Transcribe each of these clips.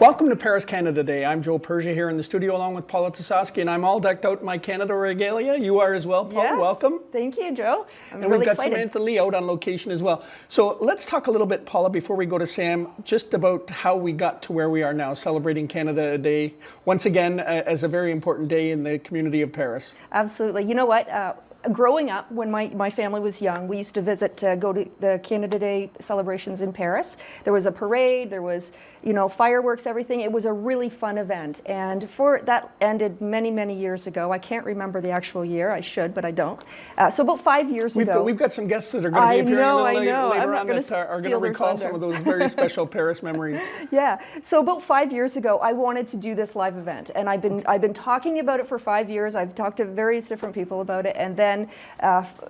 Welcome to Paris, Canada Day. I'm Joe Persia here in the studio along with Paula Tasowski, and I'm all decked out in my Canada regalia. You are as well, Paula. Yes. Welcome. Thank you, Joe. I'm and really we've got excited. Samantha Lee out on location as well. So let's talk a little bit, Paula, before we go to Sam, just about how we got to where we are now, celebrating Canada Day, once again, as a very important day in the community of Paris. Absolutely. You know what? Growing up, when my family was young, we used to go to the Canada Day celebrations in Paris. There was a parade, there was, fireworks, everything. It was a really fun event. And that ended many, many years ago. I can't remember the actual year. I should, but I don't. So about 5 years ago. We've got some guests that are going to be appearing a little later on that are going to recall some of those very special Paris memories. Yeah. So about 5 years ago, I wanted to do this live event. And I've been talking about it for 5 years. I've talked to various different people about it. And then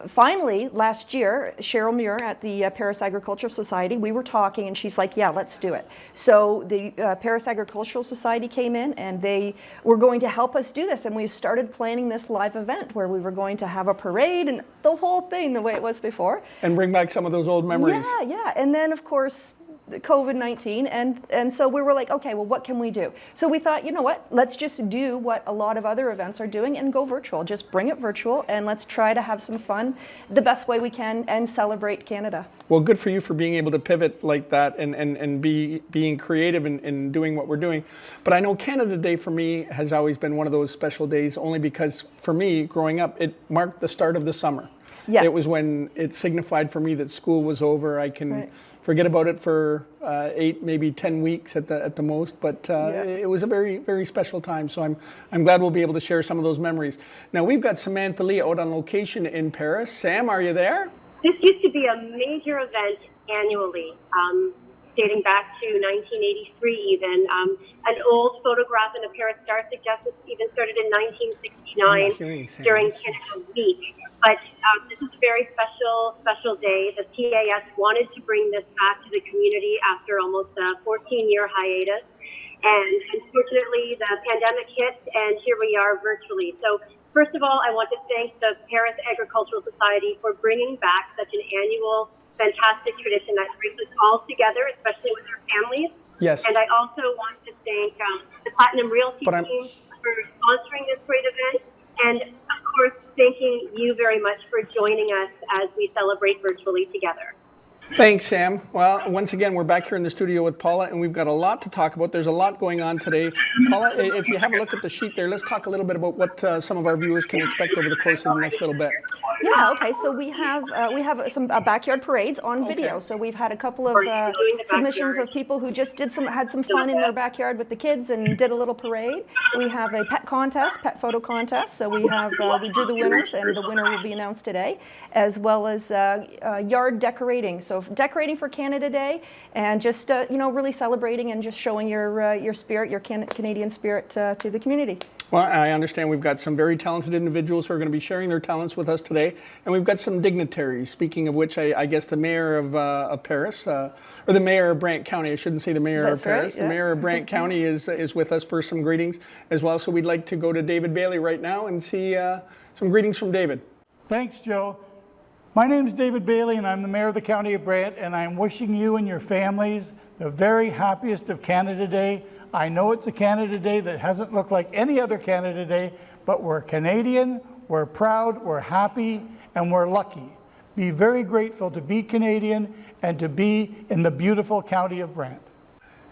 finally, last year, Cheryl Muir at the Paris Agricultural Society, we were talking and she's like, yeah, let's do it. So the Paris Agricultural Society came in and they were going to help us do this. And we started planning this live event where we were going to have a parade and the whole thing the way it was before. And bring back some of those old memories. Yeah. And then, of course, COVID-19, and so we were like, okay, well, what can we do? So we thought, you know what, let's just do what a lot of other events are doing and go virtual. Just bring it virtual and let's try to have some fun the best way we can and celebrate Canada. Well, good for you for being able to pivot like that and being creative in doing what we're doing. But I know Canada Day for me has always been one of those special days, only because for me, growing up, it marked the start of the summer. Yeah. It was when it signified for me that school was over. I can forget about it for 8, maybe 10 weeks at the most, but it was a very, very special time. So I'm glad we'll be able to share some of those memories. Now we've got Samantha Lee out on location in Paris. Sam, are you there? This used to be a major event annually, dating back to 1983 even. An old photograph in the Paris Star suggests it even started in 1969 during Canada Week. But this is a very special day. The CAS wanted to bring this back to the community after almost a 14-year hiatus. And unfortunately, the pandemic hit, and here we are virtually. So first of all, I want to thank the Paris Agricultural Society for bringing back such an annual, fantastic tradition that brings us all together, especially with our families. Yes. And I also want to thank the Platinum Realty team for sponsoring this great event. And of course, thanking you very much for joining us as we celebrate virtually together. Thanks, Sam. Well, once again, we're back here in the studio with Paula, and we've got a lot to talk about. There's a lot going on today. Paula, if you have a look at the sheet there, let's talk a little bit about what some of our viewers can expect over the course of the next little bit. Yeah, okay, so we have some backyard parades on video. So we've had a couple of submissions of people who just had some fun in their backyard with the kids and did a little parade. We have a pet photo contest. So we drew the winners, and the winner will be announced today, as well as yard decorating. So decorating for Canada Day, and just really celebrating and just showing your spirit, your Canadian spirit to the community. Well, I understand we've got some very talented individuals who are going to be sharing their talents with us today, and we've got some dignitaries. Speaking of which, I guess the mayor of Paris, or the mayor of Brant County, I shouldn't say the mayor of Paris, the mayor of Brant County is with us for some greetings as well. So we'd like to go to David Bailey right now and see some greetings from David. Thanks, Joe. My name is David Bailey, and I'm the mayor of the County of Brant, and I'm wishing you and your families the very happiest of Canada Day. I know it's a Canada Day that hasn't looked like any other Canada Day, but we're Canadian, we're proud, we're happy, and we're lucky. Be very grateful to be Canadian and to be in the beautiful County of Brant.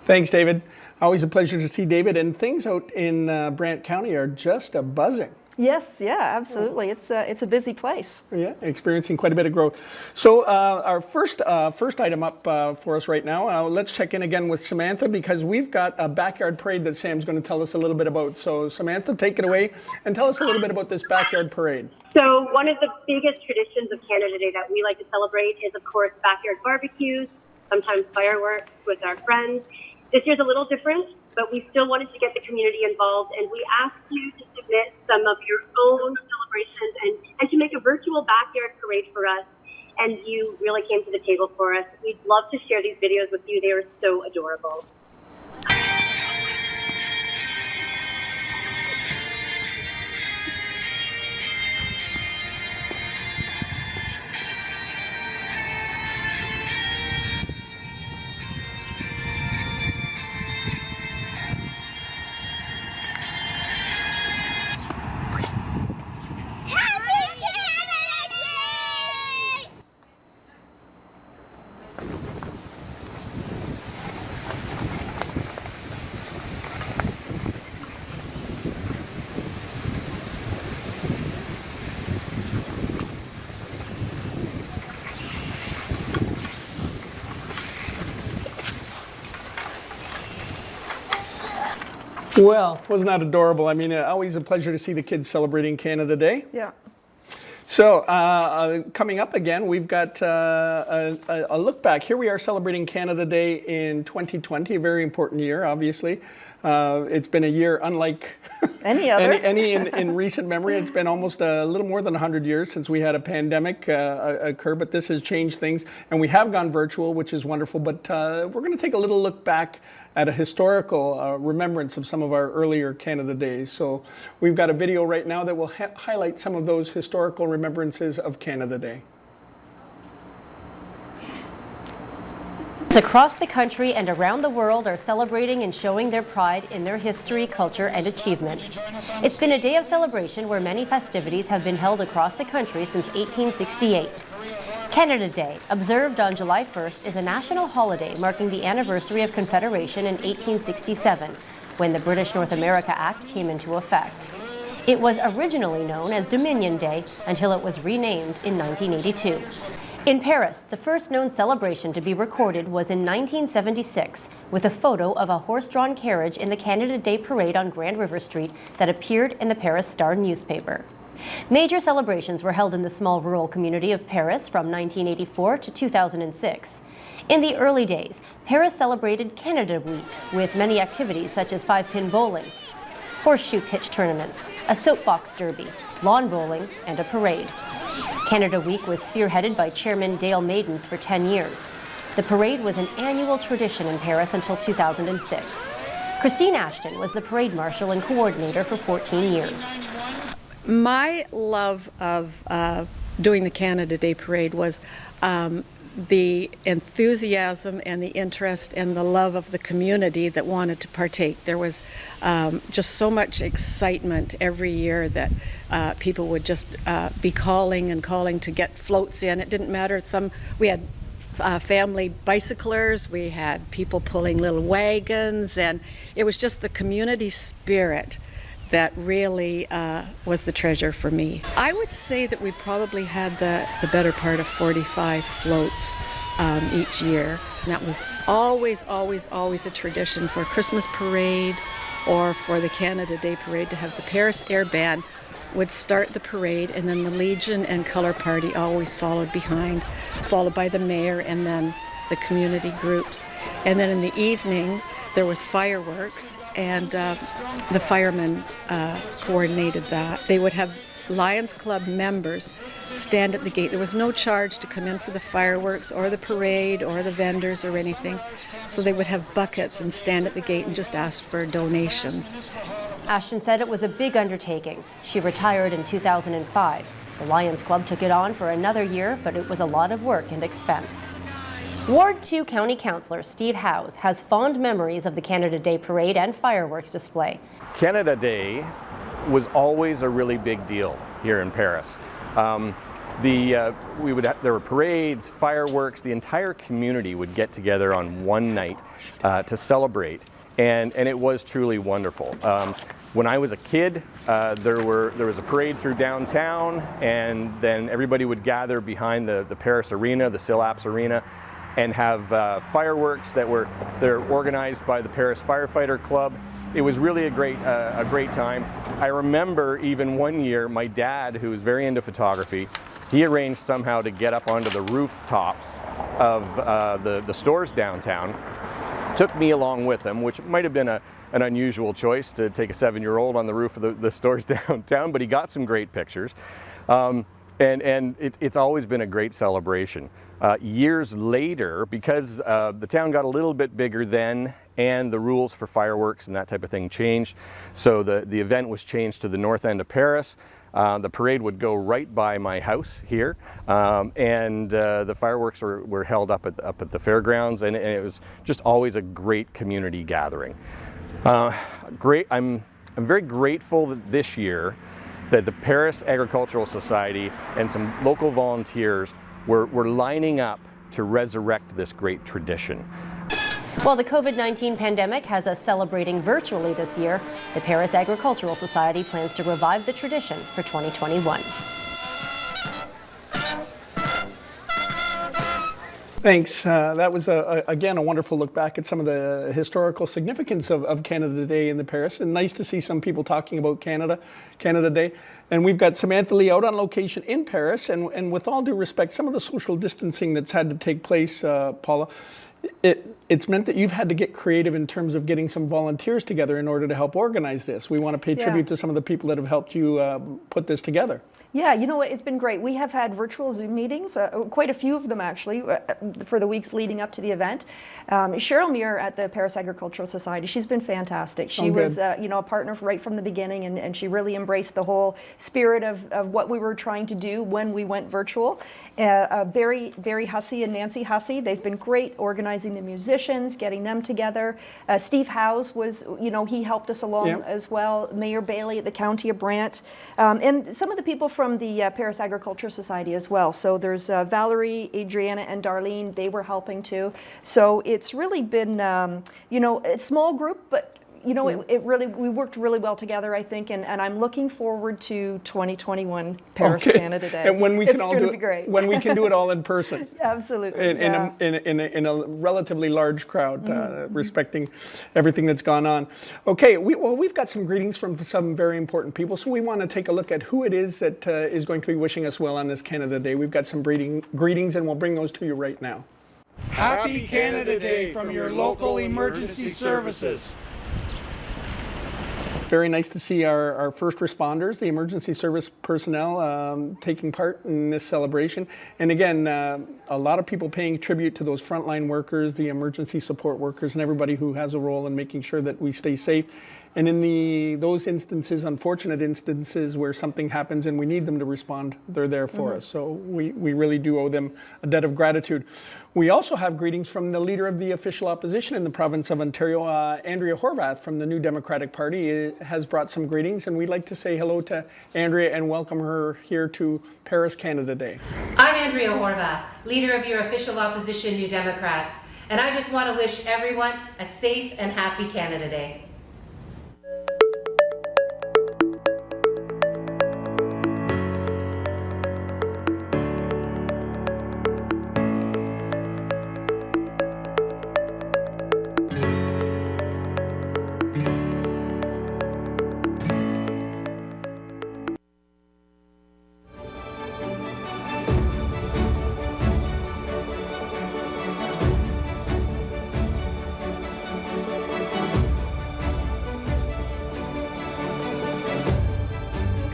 Thanks, David. Always a pleasure to see David, and things out in Brant County are just a buzzing. Yes, yeah, absolutely. It's a busy place. Yeah, experiencing quite a bit of growth. So our first item up for us right now, let's check in again with Samantha, because we've got a backyard parade that Sam's going to tell us a little bit about. So Samantha, take it away and tell us a little bit about this backyard parade. So one of the biggest traditions of Canada Day that we like to celebrate is, of course, backyard barbecues, sometimes fireworks with our friends. This year's a little different, but we still wanted to get the community involved, and we asked you to submit some of your own celebrations and to make a virtual backyard parade for us, and you really came to the table for us. We'd love to share these videos with you. They are so adorable. Well, wasn't that adorable? I mean, always a pleasure to see the kids celebrating Canada Day. Yeah. So coming up again, we've got a look back. Here we are celebrating Canada Day in 2020, a very important year, obviously. It's been a year unlike Any other. any in recent memory. It's been almost a little more than 100 years since we had a pandemic occur, but this has changed things. And we have gone virtual, which is wonderful. But we're going to take a little look back at a historical remembrance of some of our earlier Canada Days. So we've got a video right now that will highlight some of those historical remembrances of Canada Day. Across the country and around the world are celebrating and showing their pride in their history, culture, and achievements. It's been a day of celebration where many festivities have been held across the country since 1868. Canada Day, observed on July 1st, is a national holiday marking the anniversary of Confederation in 1867, when the British North America Act came into effect. It was originally known as Dominion Day until it was renamed in 1982. In Paris, the first known celebration to be recorded was in 1976, with a photo of a horse-drawn carriage in the Canada Day Parade on Grand River Street that appeared in the Paris Star newspaper. Major celebrations were held in the small rural community of Paris from 1984 to 2006. In the early days, Paris celebrated Canada Week with many activities such as 5-pin bowling, horseshoe pitch tournaments, a soapbox derby, lawn bowling, and a parade. Canada Week was spearheaded by Chairman Dale Maidens for 10 years. The parade was an annual tradition in Paris until 2006. Christine Ashton was the parade marshal and coordinator for 14 years. My love of doing the Canada Day Parade was the enthusiasm and the interest and the love of the community that wanted to partake. There was just so much excitement every year that people would just be calling to get floats in. It didn't matter. We had family bicyclers, we had people pulling little wagons, and it was just the community spirit that really was the treasure for me. I would say that we probably had the better part of 45 floats each year. And that was always a tradition for a Christmas parade or for the Canada Day Parade to have the Paris Air Band would start the parade, and then the Legion and Color Party always followed behind, followed by the mayor and then the community groups. And then in the evening, there was fireworks, and the firemen coordinated that. They would have Lions Club members stand at the gate. There was no charge to come in for the fireworks or the parade or the vendors or anything. So they would have buckets and stand at the gate and just ask for donations. Ashton said it was a big undertaking. She retired in 2005. The Lions Club took it on for another year, but it was a lot of work and expense. Ward 2 County Councillor Steve Howes has fond memories of the Canada Day Parade and fireworks display. Canada Day was always a really big deal here in Paris. There were parades, fireworks. The entire community would get together on one night to celebrate, and it was truly wonderful. When I was a kid, there was a parade through downtown, and then everybody would gather behind the Paris Arena, the Sillaps Arena, and have fireworks they're organized by the Paris Firefighter Club. It was really a great time. I remember even one year, my dad, who was very into photography, he arranged somehow to get up onto the rooftops of the stores downtown, took me along with him, which might have been an unusual choice to take a 7-year-old on the roof of the stores downtown, but he got some great pictures. And it's always been a great celebration. Years later, because the town got a little bit bigger then, and the rules for fireworks and that type of thing changed, so the event was changed to the north end of Paris. The parade would go right by my house here, and the fireworks were held up at the fairgrounds, and it was just always a great community gathering. I'm very grateful that this year that the Paris Agricultural Society and some local volunteers were lining up to resurrect this great tradition. While the COVID-19 pandemic has us celebrating virtually this year, the Paris Agricultural Society plans to revive the tradition for 2021. Thanks. That was, again, a wonderful look back at some of the historical significance of Canada Day in the Paris. And nice to see some people talking about Canada Day. And we've got Samantha Lee out on location in Paris. And with all due respect, some of the social distancing that's had to take place, Paula, it's meant that you've had to get creative in terms of getting some volunteers together in order to help organize this. We want to pay tribute to some of the people that have helped you put this together. Yeah, you know what, it's been great. We have had virtual Zoom meetings, quite a few of them actually, for the weeks leading up to the event. Cheryl Muir at the Paris Agricultural Society, she's been fantastic. She was a partner right from the beginning, and she really embraced the whole spirit of what we were trying to do when we went virtual. Barry Hussey and Nancy Hussey, they've been great organizing the musicians, getting them together. Steve Howes was, he helped us along as well. Mayor Bailey at the County of Brant. And some of the people from the Paris Agriculture Society as well. So there's Valerie, Adriana, and Darlene, they were helping too. So it's really been, a small group, but we worked really well together, I think, and I'm looking forward to 2021 Paris Canada Day. And when we can it's all going do to be great. when we can do it all in person. Absolutely. In a relatively large crowd, respecting everything that's gone on. Okay, we've got some greetings from some very important people, so we want to take a look at who it is that is going to be wishing us well on this Canada Day. We've got some greetings, and we'll bring those to you right now. Happy Canada Day from your local emergency services. Very nice to see our first responders, the emergency service personnel, taking part in this celebration. And again, a lot of people paying tribute to those frontline workers, the emergency support workers, and everybody who has a role in making sure that we stay safe. And in those instances, unfortunate instances where something happens and we need them to respond, they're there for us. So we really do owe them a debt of gratitude. We also have greetings from the leader of the official opposition in the province of Ontario, Andrea Horwath from the New Democratic Party, has brought some greetings, and we'd like to say hello to Andrea and welcome her here to Paris Canada Day. I'm Andrea Horwath, leader of your official opposition, New Democrats, and I just want to wish everyone a safe and happy Canada Day.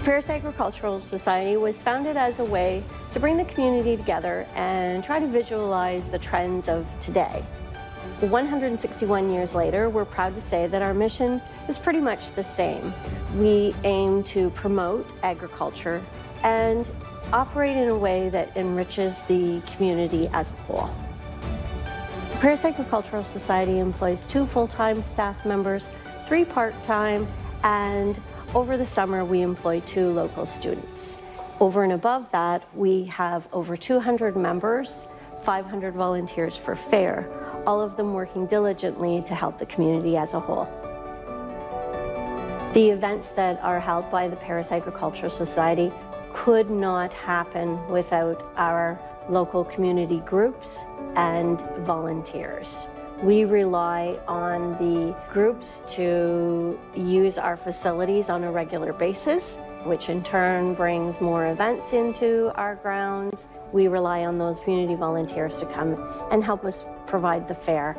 Paris Agricultural Society was founded as a way to bring the community together and try to visualize the trends of today. 161 years later, we're proud to say that our mission is pretty much the same. We aim to promote agriculture and operate in a way that enriches the community as a whole. The Paris Agricultural Society employs 2 full-time staff members, 3 part-time, and over the summer, we employ 2 local students. Over and above that, we have over 200 members, 500 volunteers for FAIR, all of them working diligently to help the community as a whole. The events that are held by the Paris Agricultural Society could not happen without our local community groups and volunteers. We rely on the groups to use our facilities on a regular basis, which in turn brings more events into our grounds. We rely on those community volunteers to come and help us provide the fair.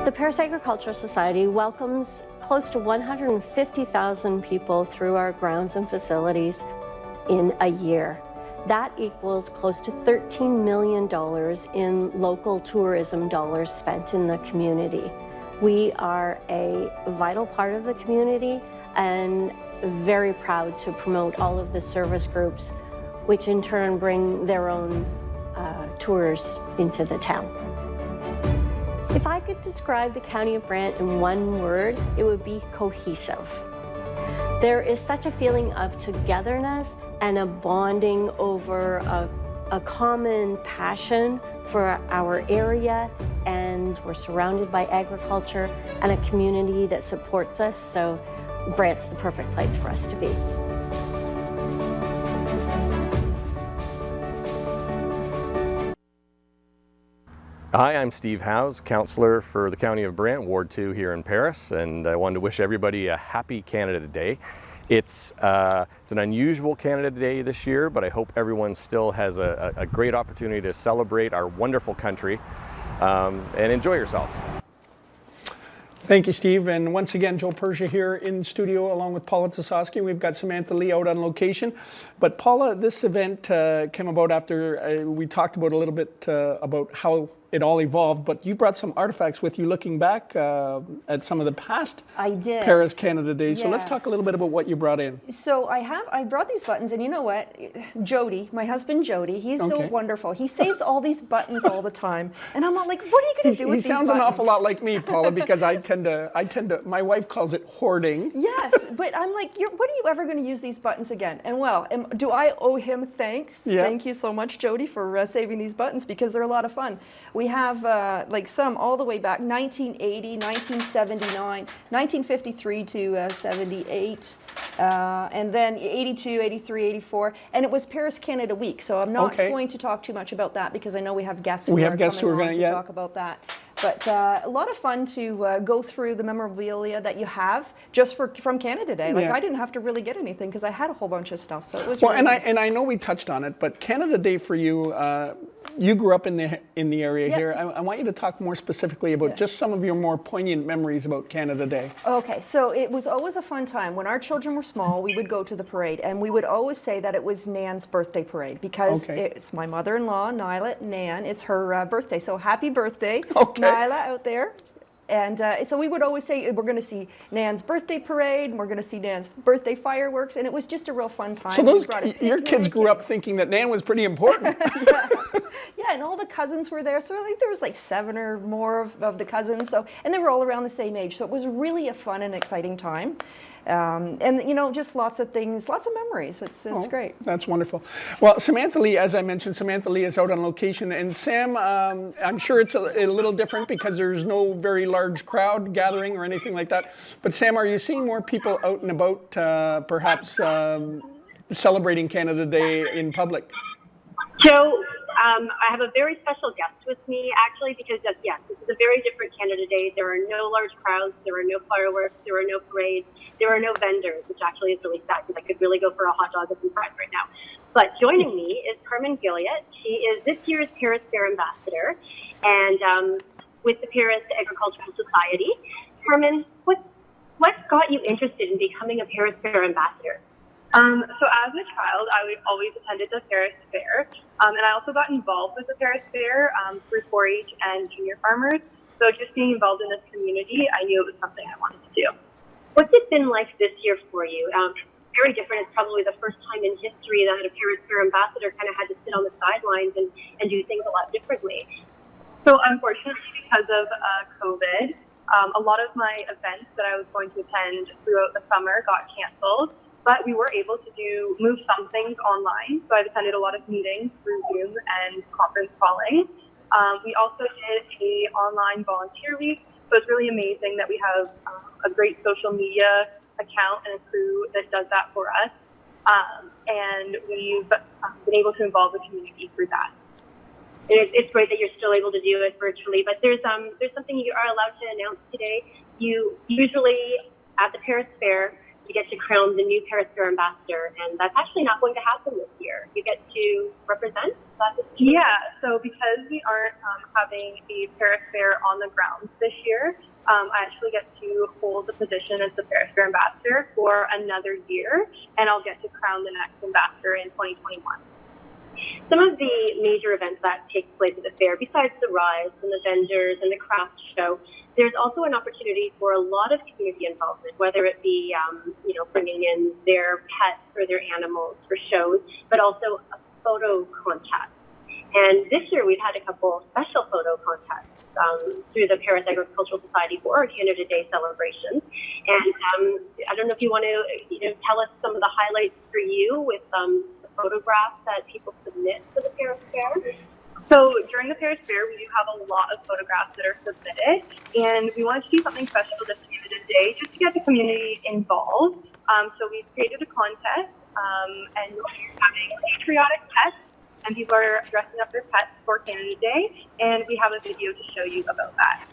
The Paris Agricultural Society welcomes close to 150,000 people through our grounds and facilities in a year. That equals close to $13 million in local tourism dollars spent in the community. We are a vital part of the community and very proud to promote all of the service groups, which in turn bring their own tours into the town. If I could describe the County of Brant in one word, it would be cohesive. There is such a feeling of togetherness and a bonding over a common passion for our area, and we're surrounded by agriculture and a community that supports us, so Brant's the perfect place for us to be. Hi, I'm Steve Howes, Councillor for the County of Brant, Ward 2 here in Paris, and I wanted to wish everybody a happy Canada Day. It's an unusual Canada Day this year, but I hope everyone still has a great opportunity to celebrate our wonderful country and enjoy yourselves. Thank you, Steve. And once again, Joe Persia here in studio along with Paula Tasowski. We've got Samantha Lee out on location. But Paula, this event came about after we talked about a little bit about how it all evolved, but you brought some artifacts with you looking back at some of the past I did. Paris Canada Days. So let's Yeah. talk a little bit about what you brought in. So I brought these buttons, and you know what? Jody, my husband Jody, he's so Okay. wonderful. He saves all these buttons all the time. And I'm all like, what are you going to do with He these sounds buttons? an awful lot like me, Paula, because I tend to, my wife calls it hoarding. Yes, but I'm like, when are you ever going to use these buttons again? And well, do I owe him thanks? Yeah. Thank you so much, Jody, for saving these buttons because they're a lot of fun. We have like some all the way back, 1980, 1979, 1953 to 78, and then 82, 83, 84, and it was Paris Canada Week. So I'm not Okay. going to talk too much about that because I know we have guests We who have are guests who are coming on gonna- to yeah. talk about that. But a lot of fun to go through the memorabilia that you have just from Canada Day. Like Yeah. I didn't have to really get anything because I had a whole bunch of stuff, so it was Well, really and nice. I know we touched on it, but Canada Day for you, you grew up in the area Yep. here. I want you to talk more specifically about just some of your more poignant memories about Canada Day. Okay, so it was always a fun time. When our children were small, we would go to the parade, and we would always say that it was Nan's birthday parade because Okay. it's my mother-in-law, Nyla, Nan. It's her birthday, so happy birthday, Okay. Nyla out there. And so we would always say we're going to see Nan's birthday parade, and we're going to see Nan's birthday fireworks, and it was just a real fun time. So We those brought a your kids picnic grew up thinking that Nan was pretty important. Yeah, and all the cousins were there. So I think there was like 7 or more of the cousins. So, and they were all around the same age. So it was really a fun and exciting time. And you know, just lots of things, lots of memories. It's great. That's wonderful. Well, Samantha Lee, as I mentioned, Samantha Lee is out on location. And Sam, I'm sure it's a little different because there's no very large crowd gathering or anything like that. But Sam, are you seeing more people out and about, perhaps celebrating Canada Day in public? Joe, I have a very special guest with me, actually, because, yes, this is a very different Canada Day. There are no large crowds. There are no fireworks. There are no parades. There are no vendors, which actually is really sad because I could really go for a hot dog with some fries right now. But joining me is Carmen Gilliott. She is this year's Paris Fair Ambassador and with the Paris Agricultural Society. Carmen, what got you interested in becoming a Paris Fair Ambassador? So as a child, I always attended the Paris Fair, and I also got involved with the Paris Fair through 4-H and junior farmers. So just being involved in this community, I knew it was something I wanted to do. What's it been like this year for you? Very different. It's probably the first time in history that a Paris Fair Ambassador kind of had to sit on the sidelines and do things a lot differently. So unfortunately, because of COVID, a lot of my events that I was going to attend throughout the summer got canceled. But we were able to move some things online. So I've attended a lot of meetings through Zoom and conference calling. We also did an online volunteer week. So it's really amazing that we have a great social media account and a crew that does that for us. And we've been able to involve the community through that. It's great that you're still able to do it virtually, but there's something you are allowed to announce today. You usually at the Paris Fair, you get to crown the new Paris Fair Ambassador, and that's actually not going to happen this year. You get to represent that this year. Yeah, so because we aren't having a Paris Fair on the grounds this year, I actually get to hold the position as the Paris Fair Ambassador for another year, and I'll get to crown the next ambassador in 2021. Some of the major events that take place at the fair, besides the rides and the vendors and the craft show, there's also an opportunity for a lot of community involvement, whether it be, bringing in their pets or their animals for shows, but also a photo contest. And this year we've had a couple special photo contests through the Paris Agricultural Society for our Canada Day celebrations. And I don't know if you want to, tell us some of the highlights for you with the photographs that people submit to the Paris Fair. So during the Paris Fair, we do have a lot of photographs that are submitted, and we wanted to do something special this Canada Day just to get the community involved. So we've created a contest, and we're having patriotic pets and people are dressing up their pets for Canada Day, and we have a video to show you about that.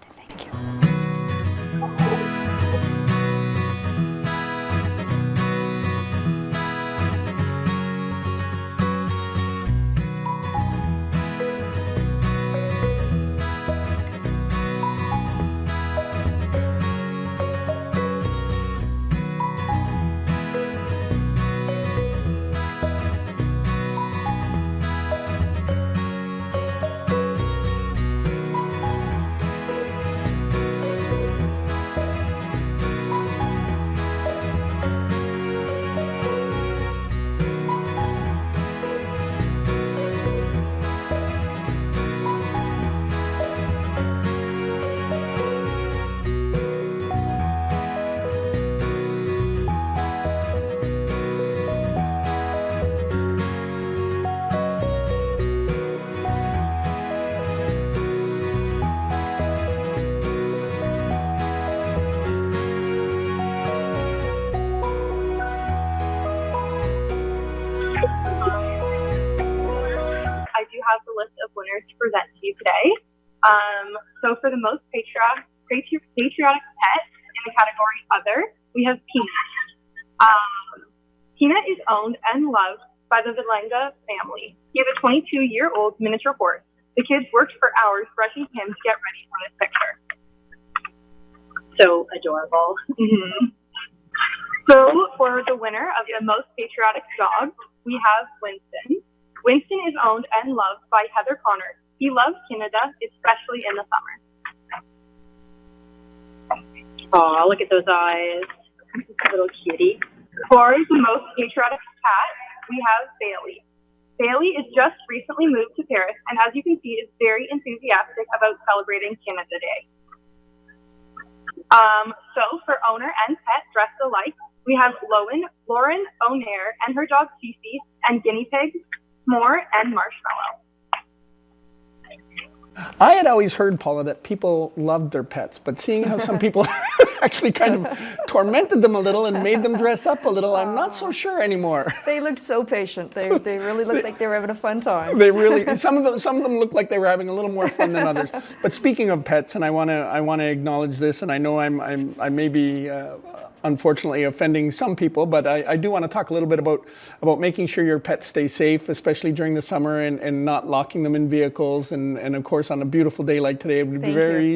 I do have the list of winners to present to you today. So for the most patriotic pet in the category Other, we have Peanut. Peanut is owned and loved by the Vilenga family. He is a 22-year-old miniature horse. The kids worked for hours brushing him to get ready for this picture. So adorable. Mm-hmm. So for the winner of the most patriotic dog, we have Winston. Winston is owned and loved by Heather Connor. He loves Canada, especially in the summer. Oh, look at those eyes. Little cutie. For the most patriotic cat, we have Bailey. Bailey is just recently moved to Paris, and as you can see, is very enthusiastic about celebrating Canada Day. So for owner and pet dressed alike, we have Lauren O'Nair and her dog Cece, and guinea pigs, S'more and Marshmallow. I had always heard, Paula, that people loved their pets, but seeing how some people actually kind of tormented them a little and made them dress up a little, I'm not so sure anymore. They looked so patient. They really looked like they were having a fun time. They really, some of them looked like they were having a little more fun than others. But speaking of pets, and I want to acknowledge this, and I know I may be unfortunately offending some people, but I do want to talk a little bit about making sure your pets stay safe, especially during the summer, and not locking them in vehicles. And of course, on a beautiful day like today, it would be very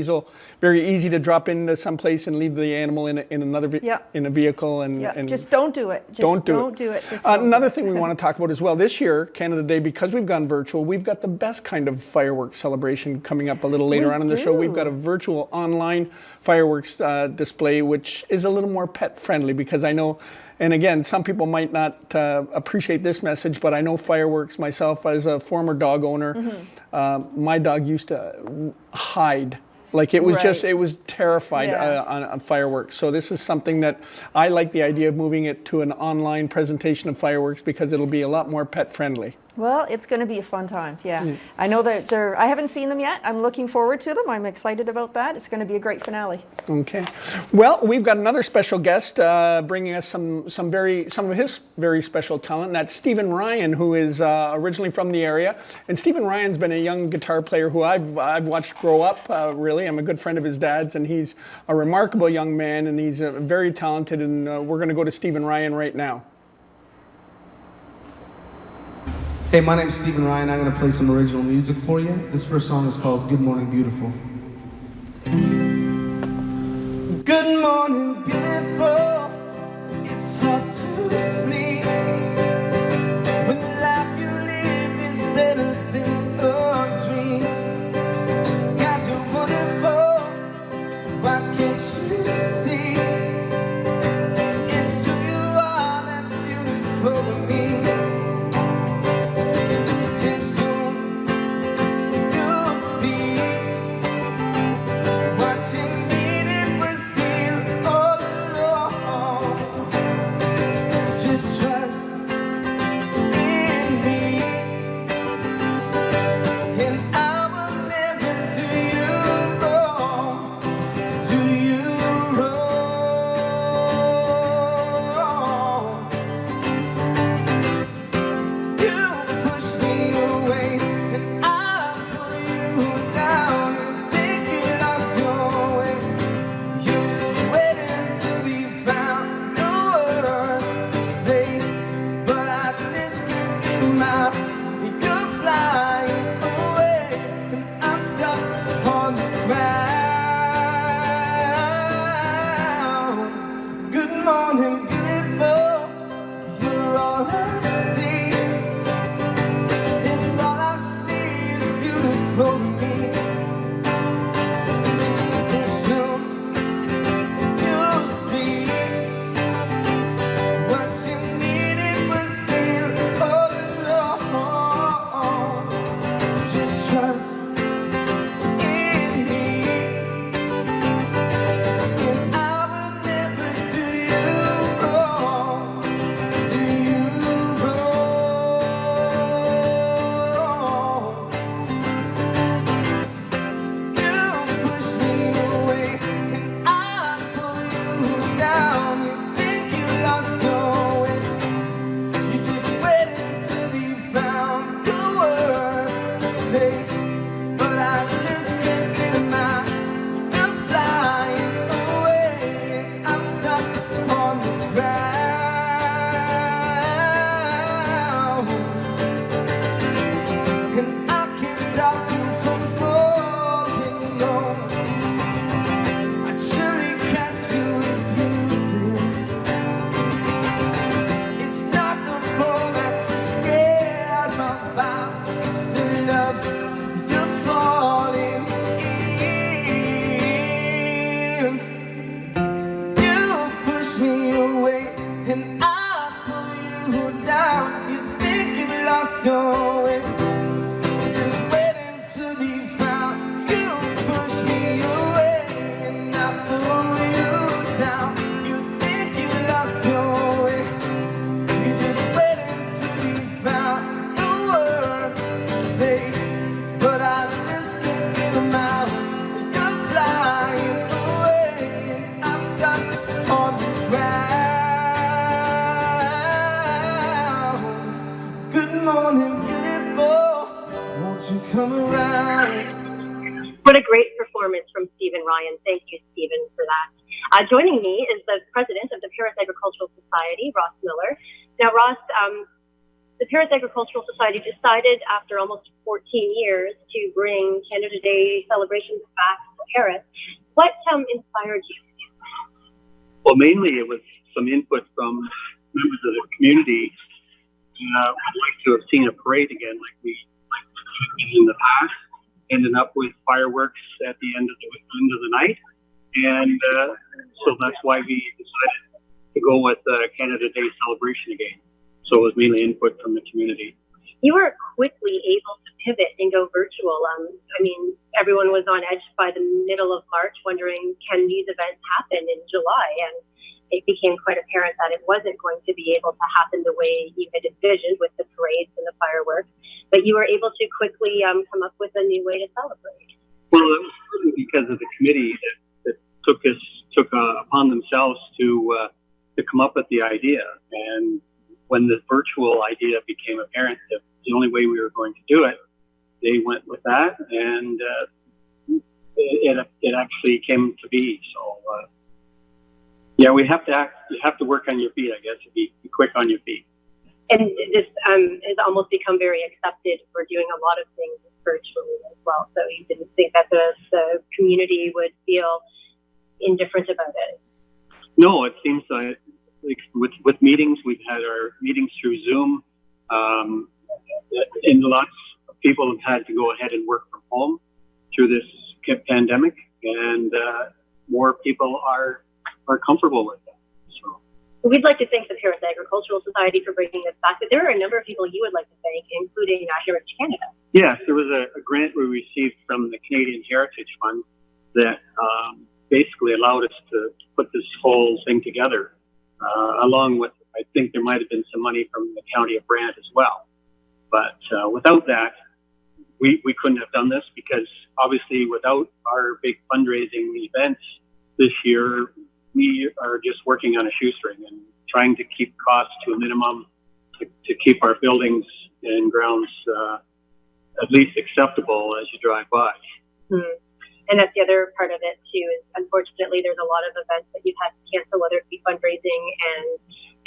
easy to drop into some place and leave the animal in a vehicle. And just don't do it. Don't do it. Another thing we want to talk about as well, this year, Canada Day, because we've gone virtual, we've got the best kind of fireworks celebration coming up a little later on in the show. We've got a virtual online fireworks display, which is a little more pet friendly, because I know, and again, some people might not appreciate this message, but I know fireworks myself as a former dog owner. Mm-hmm. My dog used to hide. Like it was terrified on fireworks. So this is something that I like the idea of moving it to an online presentation of fireworks, because it'll be a lot more pet friendly. Well, it's going to be a fun time. Yeah. I know that I haven't seen them yet. I'm looking forward to them. I'm excited about that. It's going to be a great finale. Okay. Well, we've got another special guest bringing us some of his very special talent. And that's Stephen Ryan, who is originally from the area. And Stephen Ryan's been a young guitar player who I've watched grow up, really. I'm a good friend of his dad's, and he's a remarkable young man, and he's very talented. And we're going to go to Stephen Ryan right now. Hey, my name is Stephen Ryan. I'm going to play some original music for you. This first song is called Good Morning Beautiful. Good morning, beautiful. It's hard to sleep when the life you live is better than your dreams. God, you're wonderful. Why can't you see? It's who you are that's beautiful to me. What you needed was here all along. and I pull you down. You think you've lost your way, just waiting to be found. You push me away, and I pull you down. You think you've lost your way, you're just waiting to be found. The words to say, but I just can't get them out. You're flying away, and I'm stuck on the ground. Good morning, beautiful. Won't you come around? What a great performance from Stephen Ryan. Thank you, Stephen, for that. Joining me is the president of the Paris Agricultural Society, Ross Miller. Now, Ross, the Paris Agricultural Society decided after almost 14 years to bring Canada Day celebrations back to Paris. What inspired you? Well, mainly it was some input from members of the community. Would like to have seen a parade again, like we did in the past, ending up with fireworks at the end of the night, and so that's why we decided to go with Canada Day celebration again. So it was mainly input from the community. You were quickly able to pivot and go virtual. I mean, everyone was on edge by the middle of March, wondering, can these events happen in July? And it became quite apparent that it wasn't going to be able to happen the way you had envisioned with the parades and the fireworks. But you were able to quickly come up with a new way to celebrate. Well, it was really because of the committee that took upon themselves to come up with the idea. And when the virtual idea became apparent that the only way we were going to do it, they went with that, and it actually came to be. So, yeah, we have to act. You have to work on your feet, I guess, to be quick on your feet. And this has almost become very accepted. We're doing a lot of things virtually as well. So you didn't think that the community would feel indifferent about it? No, it seems like with meetings, we've had our meetings through Zoom, and lots of people have had to go ahead and work from home through this pandemic, and more people are comfortable with that. So we'd like to thank the Paris Agricultural Society for bringing this back, but there are a number of people you would like to thank, including Heritage Canada. Yes, there was a grant we received from the Canadian Heritage Fund that basically allowed us to put this whole thing together. Along with, I think there might have been some money from the county of Brant as well. But without that, we couldn't have done this, because obviously without our big fundraising events this year, we are just working on a shoestring and trying to keep costs to a minimum to keep our buildings and grounds at least acceptable as you drive by. Mm-hmm. And that's the other part of it too, is unfortunately there's a lot of events that you've had to cancel, whether it be fundraising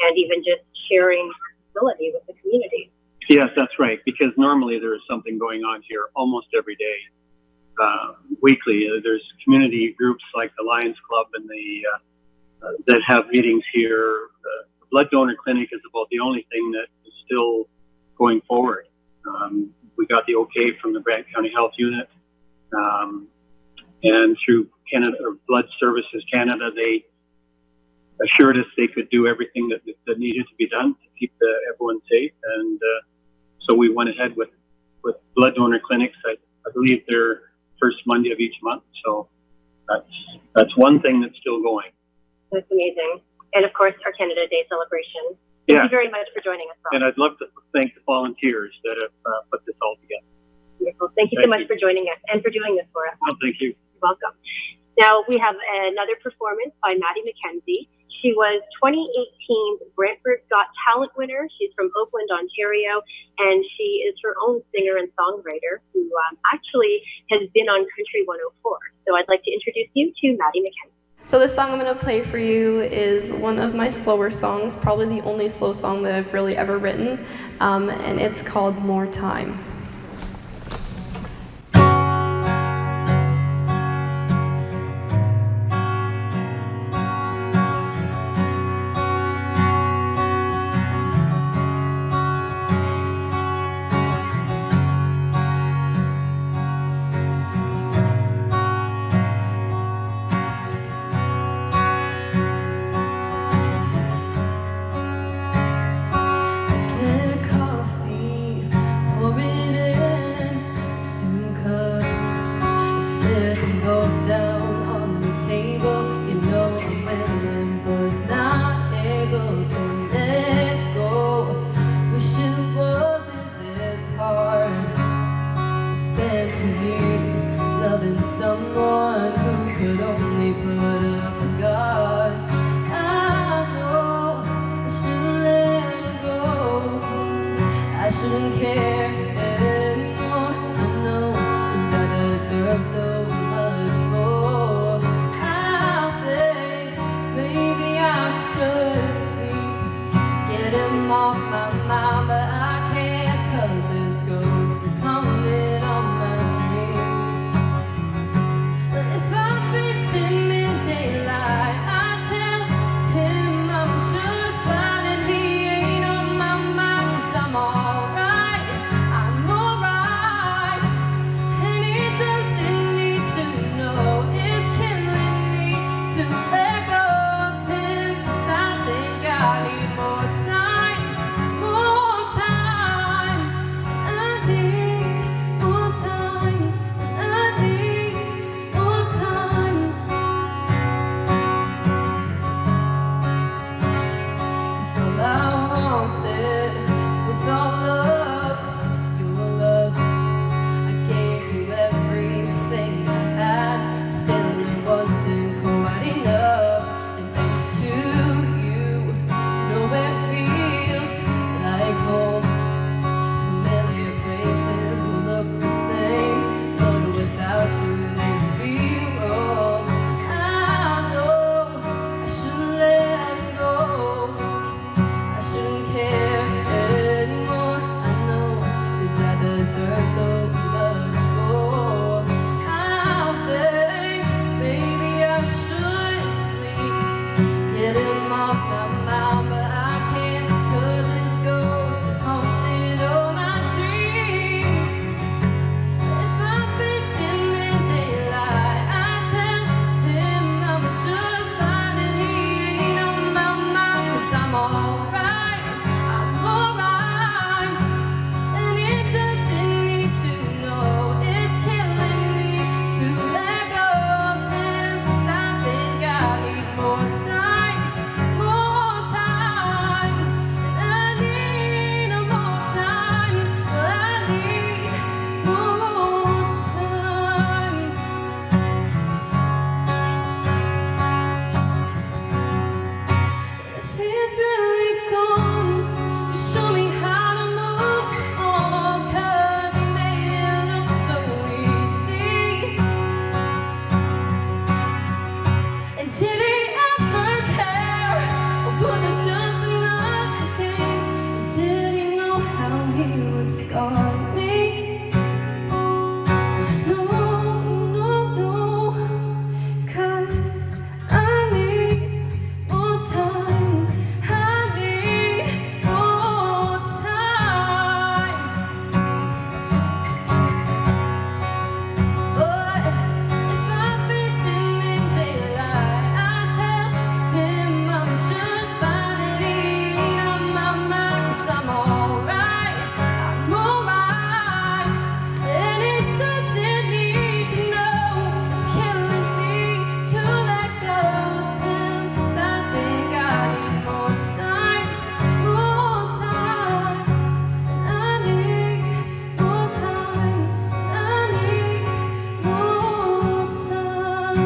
and even just sharing facility with the community. Yes, that's right, because normally there is something going on here almost every day, weekly. There's community groups like the Lions Club and that have meetings here. The blood donor clinic is about the only thing that is still going forward. We got the okay from the Brant County Health Unit. And through Canada, or Blood Services Canada, they assured us they could do everything that needed to be done to keep everyone safe. And so we went ahead with blood donor clinics. I believe they're first Monday of each month. So that's one thing that's still going. That's amazing. And of course, our Canada Day celebration. Thank you very much for joining us, Rob. And I'd love to thank the volunteers that have put this all together. Wonderful. Thank you so much for joining us and for doing this for us. Oh, thank you. You're welcome. Now we have another performance by Maddy McKenzie. She was 2018 Brantford Got Talent winner. She's from Oakland, Ontario, and she is her own singer and songwriter who actually has been on Country 104. So I'd like to introduce you to Maddy McKenzie. So the song I'm going to play for you is one of my slower songs, probably the only slow song that I've really ever written, and it's called More Time. him off my mind, but I can't, 'cause his ghost is haunted all my dreams. But if I faced him in daylight, I'd tell him I'm just fine and he ain't on my mind, 'cause I'm alright, I'm alright. And he doesn't need to know it's killing me to let go of him, 'cause I think I need more time, more time. I need more time, I need more time. 'Cause all I wanted was all love, your love. I gave you everything I had, still it wasn't quite enough. And thanks to you, nowhere feels like home. Familiar places will look the same, but without you they feel wrong. I know I should let go, I shouldn't care anymore. I know, 'cause I deserve so much more. I think maybe I should sleep, get him off my mind, but I can't, 'cause his ghost is haunting all my dreams. If I faced him in daylight, I'd tell him I'm just fine and he ain't on my mind, 'cause I'm alright, I'm alright. And he doesn't need to know it's killing me to let go of him, 'cause I think I need more time, more time. And I need more time, I need more time. If he's really gone, show me how to move on, 'cause he made it look so easy. And did he ever care, or was it just another game? And did he know how he would scar me? No, no, no, 'cause I need more time, I need more time. But if I faced him in daylight, I'd tell him I'm just fine and he ain't on my mind, 'cause I'm alright, I'm alright. And he doesn't need to know it's killing me to let go of him, 'cause I think I need more time, more time. And I need more time, I need more time.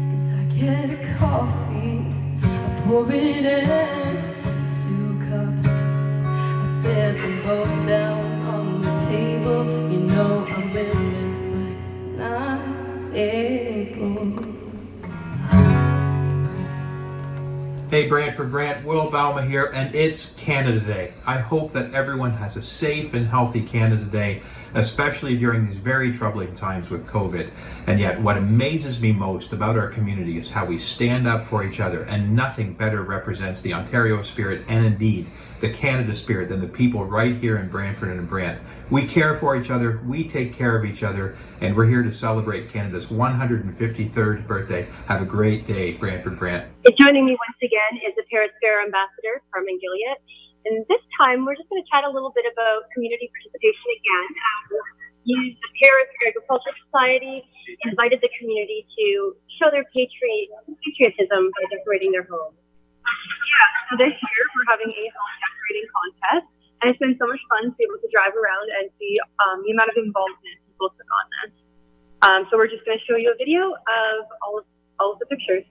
'Cause I get a coffee, I pour it in 2 cups. I set them both down on the table. You know I'm willing, but not able. Hey Brantford, Brant, Will Bauma here, and it's Canada Day. I hope that everyone has a safe and healthy Canada Day, especially during these very troubling times with COVID. And yet, what amazes me most about our community is how we stand up for each other, and nothing better represents the Ontario spirit and indeed the Canada spirit than the people right here in Brantford and in Brant. We care for each other, we take care of each other, and we're here to celebrate Canada's 153rd birthday. Have a great day, Brantford, Brant. Joining me once again is the Paris Fair Ambassador, Carmen Gilliott. And this time, we're just going to chat a little bit about community participation again. The Paris Agriculture Society invited the community to show their patriotism by decorating their homes. Yeah, so this year we're having a home decorating contest, and it's been so much fun to be able to drive around and see the amount of involvement people took on this. So we're just going to show you a video of all of the pictures.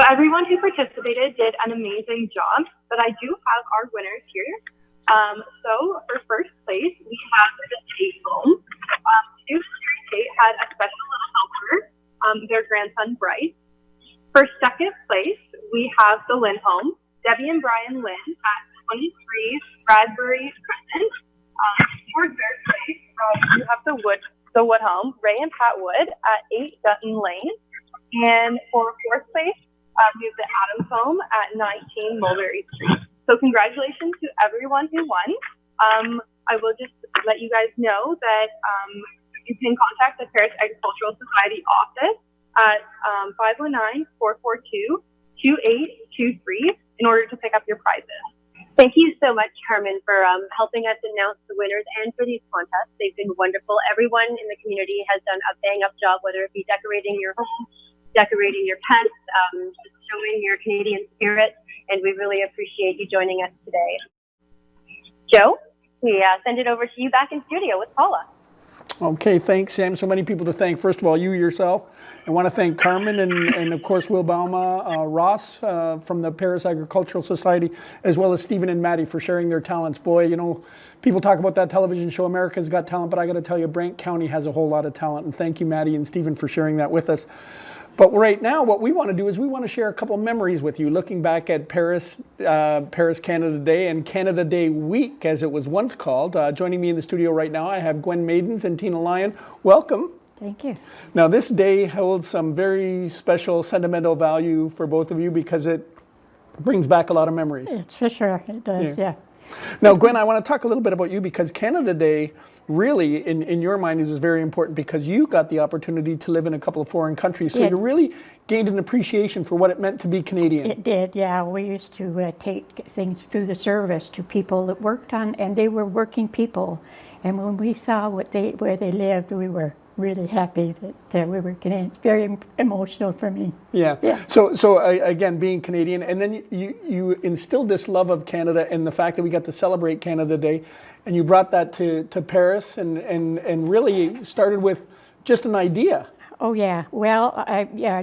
everyone who participated did an amazing job, but I do have our winners here. So for first place, we have the Tate home. Susan Tate had a special little helper, their grandson Bryce. For second place, we have the Lynn home. Debbie and Brian Lynn at 23 Bradbury Crescent. For third place, you have the Wood home, Ray and Pat Wood at 8 Dutton Lane. And for fourth place, we have the Adams home at 19 Mulberry Street. So congratulations to everyone who won. I will just let you guys know that you can contact the Paris Agricultural Society office at 509-442-2823 in order to pick up your prizes. Thank you so much, Carmen, for helping us announce the winners and for these contests. They've been wonderful. Everyone in the community has done a bang-up job, whether it be decorating your home, decorating your pets, just showing your Canadian spirit, and we really appreciate you joining us today. Joe, we send it over to you back in studio with Paula. Okay, thanks, Sam. So many people to thank. First of all, you yourself. I want to thank Carmen and of course, Will Bauma, Ross from the Paris Agricultural Society, as well as Stephen and Maddy for sharing their talents. Boy, you know, people talk about that television show, America's Got Talent, but I got to tell you, Brant County has a whole lot of talent. And thank you, Maddy and Stephen, for sharing that with us. But right now, what we want to do is we want to share a couple memories with you, looking back at Paris Canada Day and Canada Day Week, as it was once called. Joining me in the studio right now, I have Gwen Maidens and Tina Lyon. Welcome. Thank you. Now, this day holds some very special sentimental value for both of you because it brings back a lot of memories. It's for sure, it does, yeah. Now, Gwen, I want to talk a little bit about you because Canada Day really, in your mind, is very important because you got the opportunity to live in a couple of foreign countries. So you really gained an appreciation for what it meant to be Canadian. It did, yeah. We used to take things through the service to people that worked on, and they were working people. And when we saw where they lived, we were really happy that we were Canadian. It's very emotional for me. Yeah. So again, being Canadian, and then you instilled this love of Canada and the fact that we got to celebrate Canada Day, and you brought that to Paris and really started with just an idea. Oh yeah, well,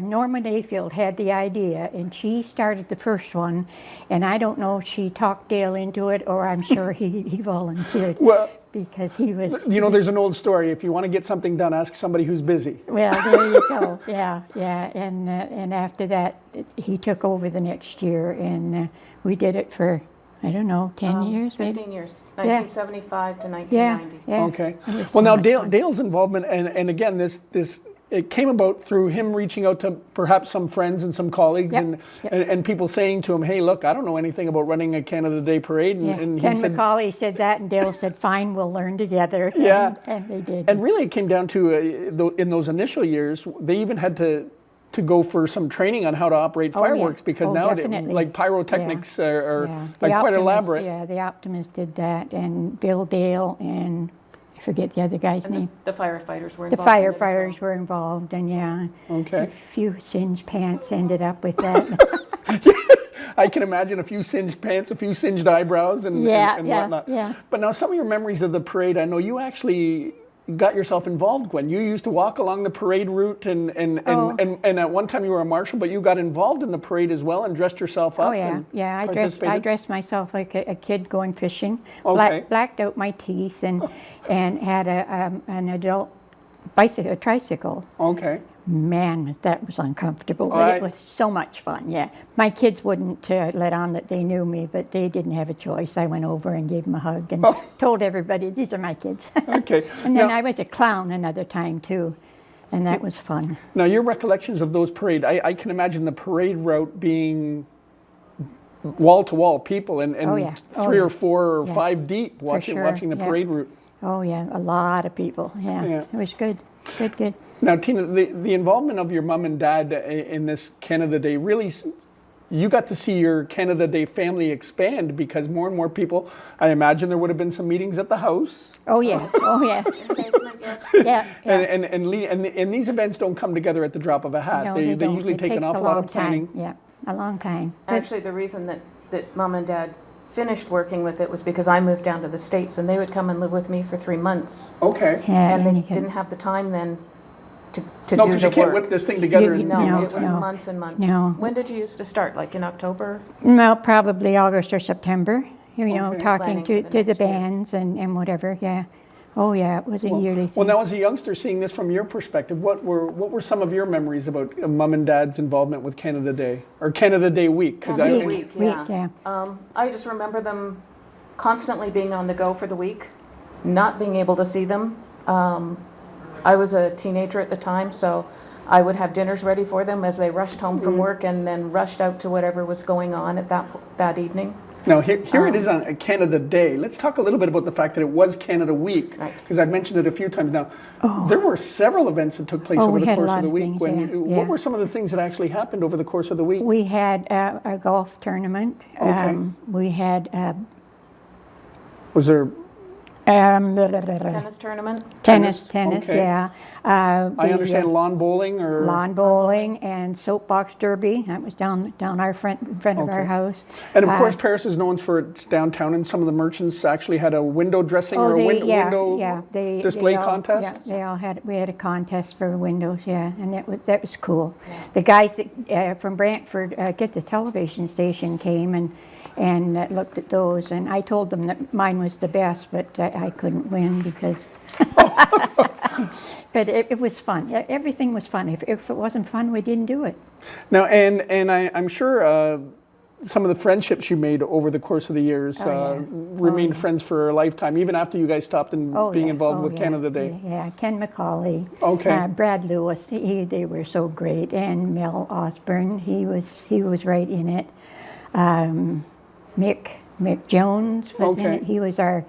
Norma Mayfield had the idea, and she started the first one, and I don't know if she talked Dale into it, or I'm sure he volunteered. Well, because he was... You know, there's an old story. If you want to get something done, ask somebody who's busy. Well, there you go. Yeah. And after that, he took over the next year, and we did it for, I don't know, 10 years? 15 years, 1975 to 1990. Yeah. Okay. Well, now Dale's involvement, and again, this it came about through him reaching out to perhaps some friends and some colleagues and people saying to him, hey, look, I don't know anything about running a Canada Day parade. And Ken he said, McCauley said that, and Dale said, fine, we'll learn together. And they did. And really it came down to, in those initial years, they even had to go for some training on how to operate fireworks because now like pyrotechnics are like quite elaborate. Yeah, the Optimist did that, and Bill Dale, and I forget the other guy's name. The firefighters were The involved. firefighters were involved, and a few singed pants ended up with that. I can imagine a few singed pants, a few singed eyebrows, and whatnot. Yeah. But now some of your memories of the parade, I know you actually got yourself involved, Gwen. You used to walk along the parade route, and at one time you were a marshal, but you got involved in the parade as well and dressed yourself up. Oh yeah, I dressed myself like a kid going fishing. Okay. Blacked out my teeth and had an adult bicycle, a tricycle. Okay. Man, that was uncomfortable, but Right. it was so much fun, yeah. My kids wouldn't let on that they knew me, but they didn't have a choice. I went over and gave them a hug and told everybody, these are my kids. Okay. And then I was a clown another time too, and that was fun. Now your recollections of those parade, I can imagine the parade route being wall to wall people and three or four or five deep watching the parade route. Oh yeah, a lot of people, yeah. It was good. Now, Tina, the involvement of your mom and dad in this Canada Day, really, you got to see your Canada Day family expand because more and more people, I imagine there would have been some meetings at the house. Oh yes, In the basement, yes. Yeah. And these events don't come together at the drop of a hat. No, they don't. usually It take an takes awful a lot long of planning. time. Yeah, a long time. Actually, the reason that Mom and Dad finished working with it was because I moved down to the States and they would come and live with me for 3 months. Okay. Yeah, And they didn't have the time then to No, do the because you can't work. whip this thing together. No, it was months and months. No. When did you used to start? Like in October? Well, probably August or September, you know, Okay. talking Planning for to the next year. bands and whatever, yeah. Oh, yeah, it was a yearly thing. Well, now as a youngster, seeing this from your perspective, what were some of your memories about Mom and Dad's involvement with Canada Day or Canada Day week? Week, yeah. I just remember them constantly being on the go for the week, not being able to see them. I was a teenager at the time, so I would have dinners ready for them as they rushed home from work and then rushed out to whatever was going on at that evening. Now, here it is on Canada Day. Let's talk a little bit about the fact that it was Canada Week, because I've mentioned it a few times now. There were several events that took place over the course of the week. What were some of the things that actually happened over the course of the week? We had a golf tournament. Okay. We had... was there... Tennis tournament? Tennis, okay. yeah. I understand lawn bowling or... Lawn bowling and soapbox derby. That was down our front of our house. And of course, Paris is known for its downtown, and some of the merchants actually had a window dressing or a window display contest. Yeah, they all had. We had a contest for windows, yeah, and that was cool. Yeah. The guys that, from Brantford, Get the Television Station came and looked at those, and I told them that mine was the best, but I couldn't win because. But it was fun. Everything was fun. If it wasn't fun, we didn't do it. Now, and I'm sure some of the friendships you made over the course of the years remained friends for a lifetime, even after you guys stopped being involved with Canada Day. Yeah, Ken McCauley, Brad Lewis, they were so great, and Mel Osborne, he was right in it. Mick Jones was in it. He was our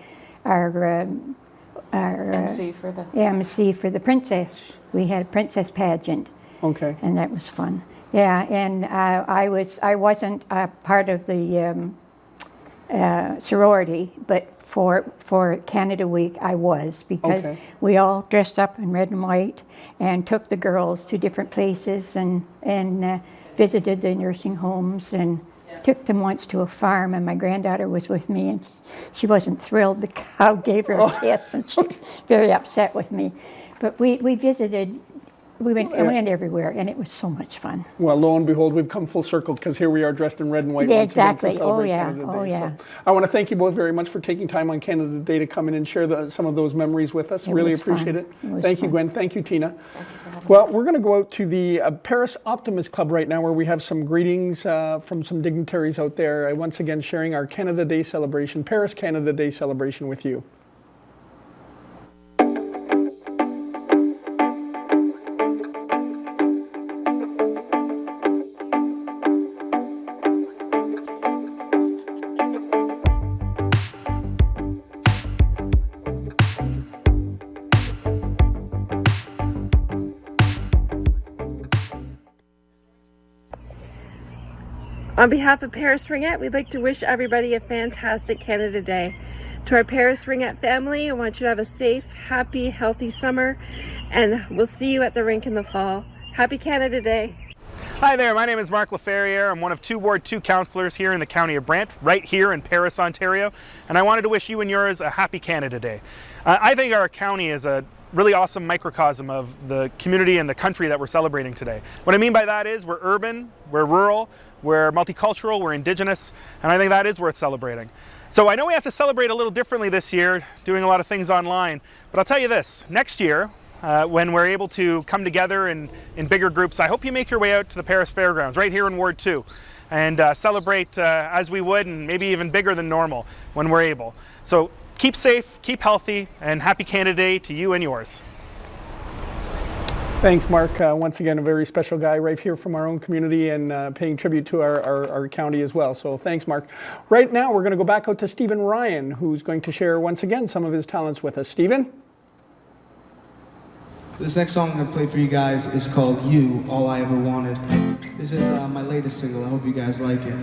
MC for the princess. We had a princess pageant. Okay. And that was fun. Yeah, and I wasn't part of the sorority, but for Canada Week I was, because we all dressed up in red and white and took the girls to different places and visited the nursing homes and took them once to a farm, and my granddaughter was with me, and she wasn't thrilled. The cow gave her a kiss, and she was very upset with me. But we visited, we went everywhere, and it was so much fun. Well, lo and behold, we've come full circle, because here we are dressed in red and white. Yeah, once again exactly. to celebrate Canada Day. So I want to thank you both very much for taking time on Canada Day to come in and share some of those memories with us. Really appreciate it. Thank you, Gwen. Thank you, Tina. Well, we're going to go out to the Paris Optimist Club right now, where we have some greetings from some dignitaries out there. Once again, sharing our Canada Day celebration, Paris Canada Day celebration with you. On behalf of Paris Ringette, we'd like to wish everybody a fantastic Canada Day. To our Paris Ringette family, I want you to have a safe, happy, healthy summer, and we'll see you at the rink in the fall. Happy Canada Day. Hi there, my name is Mark LaFerriere. I'm one of two Ward 2 councillors here in the County of Brant, right here in Paris, Ontario, and I wanted to wish you and yours a happy Canada Day. I think our county is a really awesome microcosm of the community and the country that we're celebrating today. What I mean by that is we're urban, we're rural, we're multicultural, we're Indigenous, and I think that is worth celebrating. So I know we have to celebrate a little differently this year, doing a lot of things online, but I'll tell you this, next year, when we're able to come together in bigger groups, I hope you make your way out to the Paris Fairgrounds, right here in Ward 2, and celebrate as we would, and maybe even bigger than normal when we're able. So keep safe, keep healthy, and happy Canada Day to you and yours. Thanks, Mark. Once again, a very special guy right here from our own community, and paying tribute to our county as well. So thanks, Mark. Right now, we're going to go back out to Stephen Ryan, who's going to share once again some of his talents with us. Stephen? This next song I'm going to play for you guys is called You, All I Ever Wanted. This is my latest single. I hope you guys like it.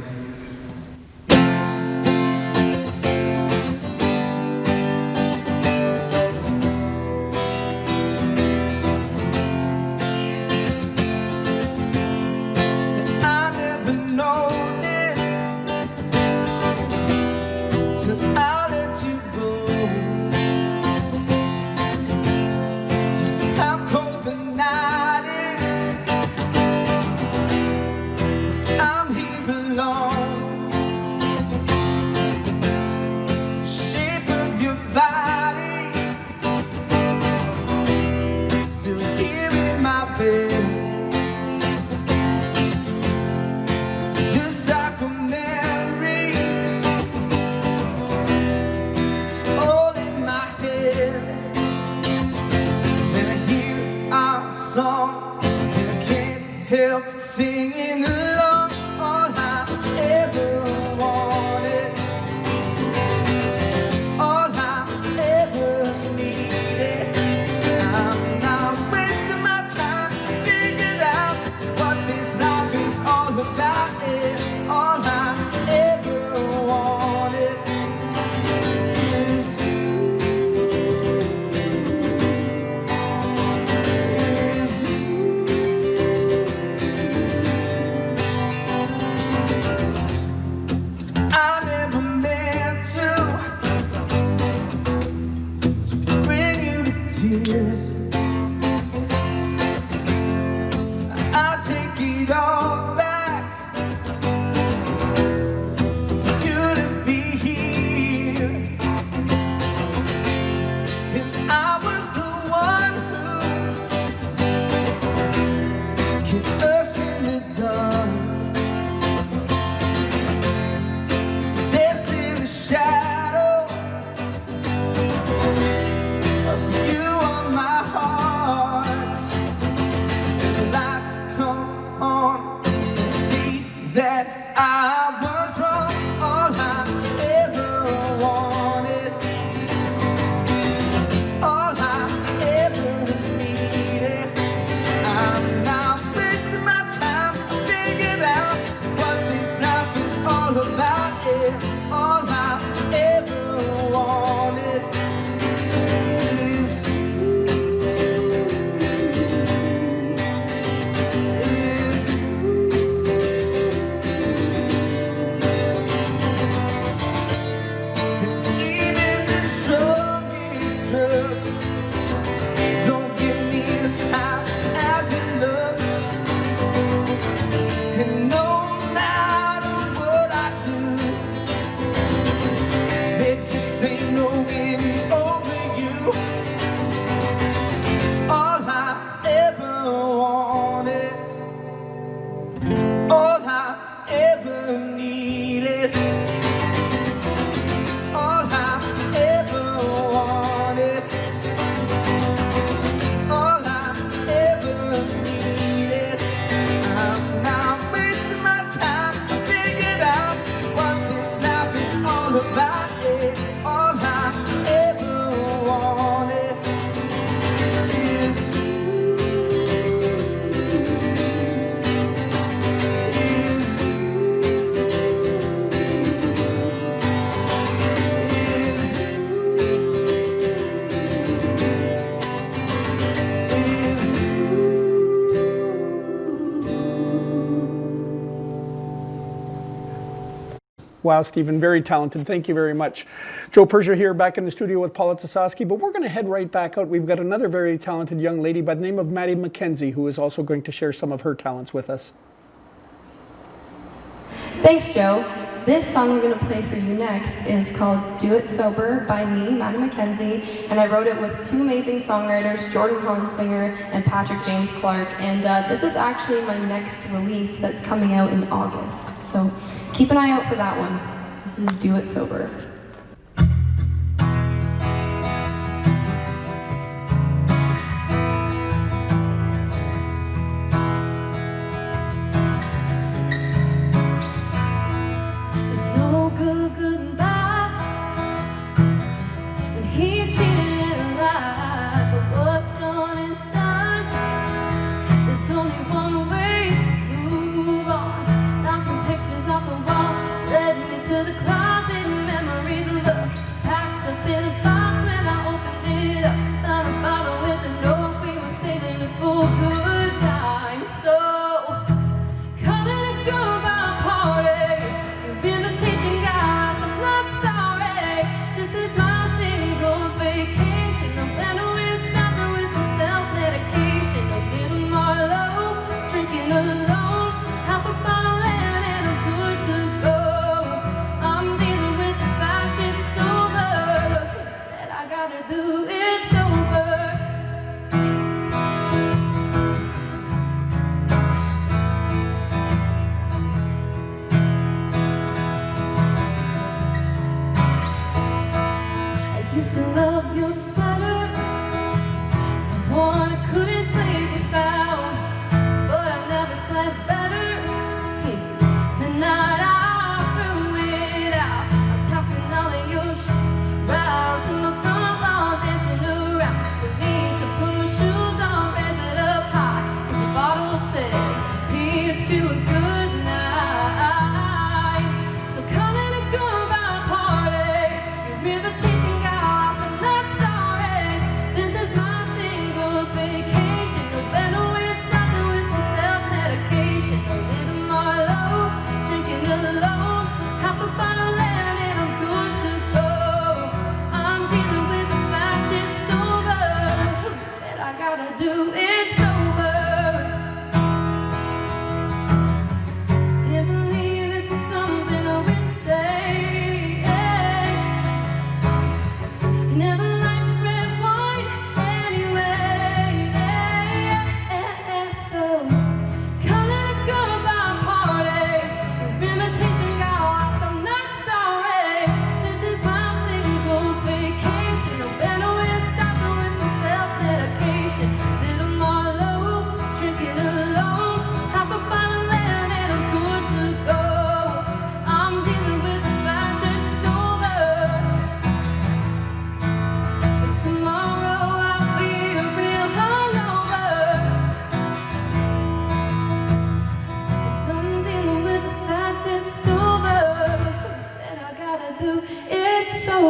How cold the night singing along. All I ever wanted, all I ever needed. I'm not wasting my time figuring out what this life is all about. Yeah, all I ever wanted is you. Is you. I never meant to bring you to tears. I take it all back. You to be here, and I was the one who kept us in the dark. There's still a shadow of you on my heart. The lights come on, see that I was wrong. All I ever wanted, all I ever needed. I'm now wasting my time figuring out what this life is all about. Yeah, all I ever wanted is you. Is you. Even the strongest drug don't give me as high as your love. And no matter what I do, there just ain't no getting over you. All I ever wanted, all I ever needed, all I ever wanted, all I ever needed. I'm now wasting my time figuring out what this life is all about. Yeah, all I ever wanted is you. Is you. Wow, Stephen, very talented. Thank you very much. Joe Persia here, back in the studio with Paula Tasowski, but we're going to head right back out. We've got another very talented young lady by the name of Maddy McKenzie, who is also going to share some of her talents with us. Thanks, Joe. This song I'm going to play for you next is called Do It Sober by me, Maddy McKenzie, and I wrote it with two amazing songwriters, Jordan Hornsinger and Patrick James Clark, and this is actually my next release that's coming out in August, so keep an eye out for that one. This is Do It Sober. There's no good goodbyes when he cheated and lied, but what's done is done. There's only one way to move on. Knocking pictures off the wall, led me to the closet, memories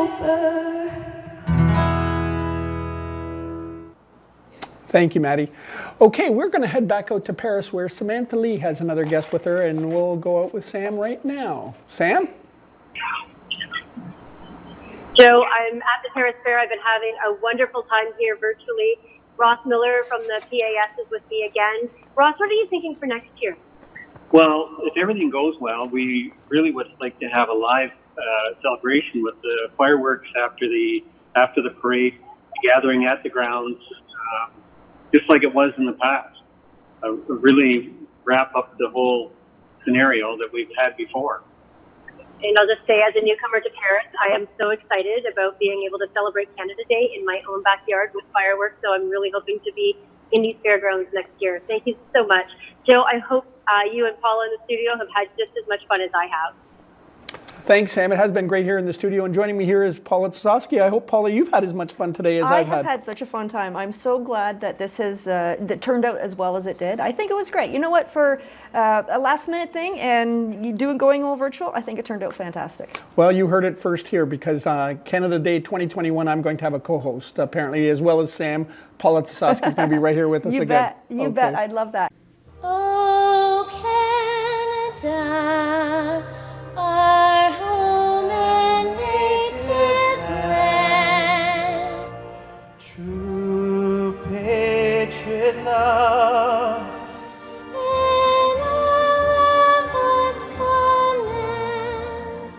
sober. Thank you, Maddy. Okay, we're going to head back out to Paris where Samantha Lee has another guest with her, and we'll go out with Sam right now. Sam? Joe, I'm at the Paris Fair. I've been having a wonderful time here virtually. Ross Miller from the PAS is with me again. Ross, what are you thinking for next year? Well, if everything goes well, we really would like to have a live celebration with the fireworks after the parade, gathering at the grounds, just like it was in the past. Really wrap up the whole scenario that we've had before. And I'll just say, as a newcomer to Paris, I am so excited about being able to celebrate Canada Day in my own backyard with fireworks. So I'm really hoping to be in these fairgrounds next year. Thank you so much. Joe, I hope you and Paula in the studio have had just as much fun as I have. Thanks, Sam. It has been great here in the studio. And joining me here is Paula Tsosky. I hope, Paula, you've had as much fun today as I've had. I have had such a fun time. I'm so glad that this has that turned out as well as it did. I think it was great. You know what? For a last-minute thing and going all virtual, I think it turned out fantastic. Well, you heard it first here because Canada Day 2021, I'm going to have a co-host, apparently, as well as Sam. Paula Tsosky is going to be right here with us again. You bet. I'd love that. Oh, Canada, our home and native land. True patriot love. In all of us command.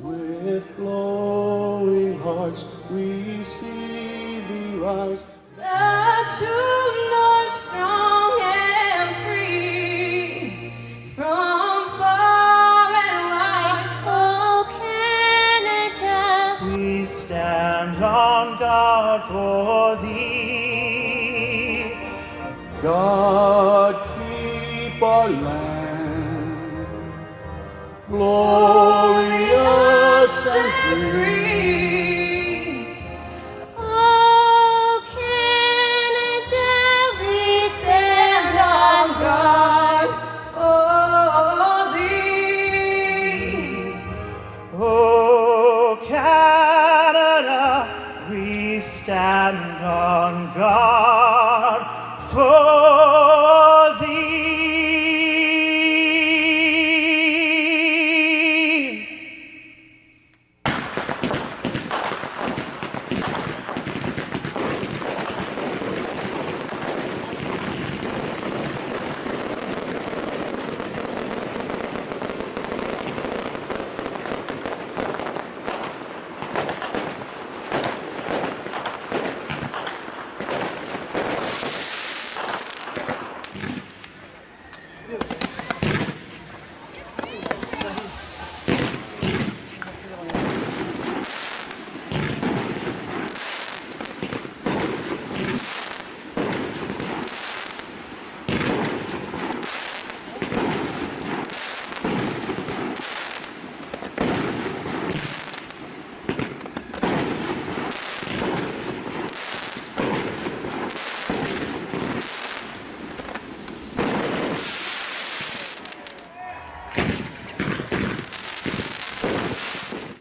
With glowing hearts we see thee rise. The true north strong and free. From far and wide. Oh, Canada. We stand on guard for thee. God keep our land. Glory.